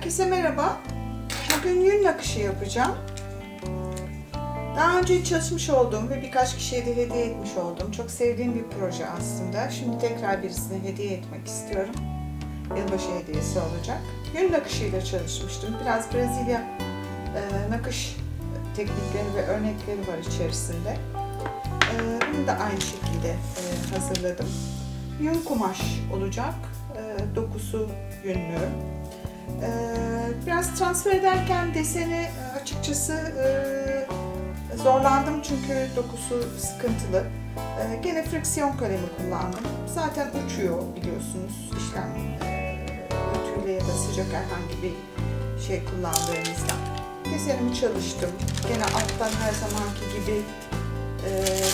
Herkese merhaba. Bugün yün nakışı yapacağım. Daha önce çalışmış olduğum ve birkaç kişiye de hediye etmiş olduğum çok sevdiğim bir proje aslında. Şimdi tekrar birisine hediye etmek istiyorum. Yılbaşı hediyesi olacak. Yün nakışıyla çalışmıştım. Biraz Brezilya nakış teknikleri ve örnekleri var içerisinde. Bunu da aynı şekilde hazırladım. Yün kumaş olacak. Dokusu yünlü. Biraz transfer ederken deseni açıkçası zorlandım çünkü dokusu sıkıntılı. Gene friksiyon kalemi kullandım. Zaten uçuyor biliyorsunuz işlem ütüyle ya da sıcak herhangi bir şey kullandığınızda. Desenimi çalıştım. Gene alttan her zamanki gibi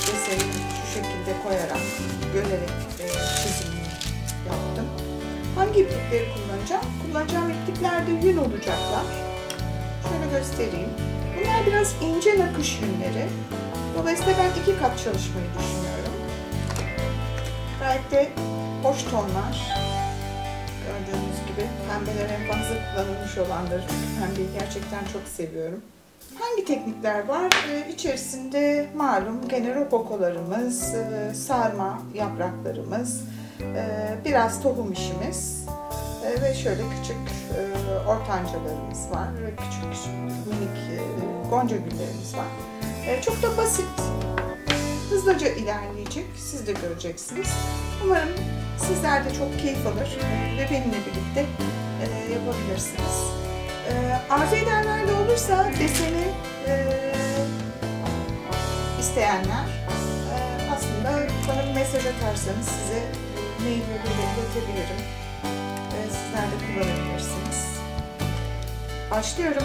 desenimi şu şekilde koyarak, gölerek çizimini yaptım. Hangi iplikleri kullanacağım? Kullanacağım iplikler de yün olacaklar. Şöyle göstereyim. Bunlar biraz ince nakış yünleri. Dolayısıyla ben 2 kat çalışmayı düşünüyorum. Gayet de hoş tonlar. Gördüğünüz gibi pembeler en fazla kullanılmış olanları. Çünkü pembeyi gerçekten çok seviyorum. Hangi teknikler var? İçerisinde malum gene rokokolarımız, sarma yapraklarımız, biraz tohum işimiz ve şöyle küçük ortancalarımız var ve küçük minik gonca güllerimiz var. Çok da basit, hızlıca ilerleyecek, siz de göreceksiniz. Umarım sizler de çok keyif alır ve benimle birlikte yapabilirsiniz. Arzu edenler de olursa deseni isteyenler aslında bana bir mesaj atarsanız size mail yoluyla iletebilirim. Sizler de kullanabilirsiniz. Başlıyorum.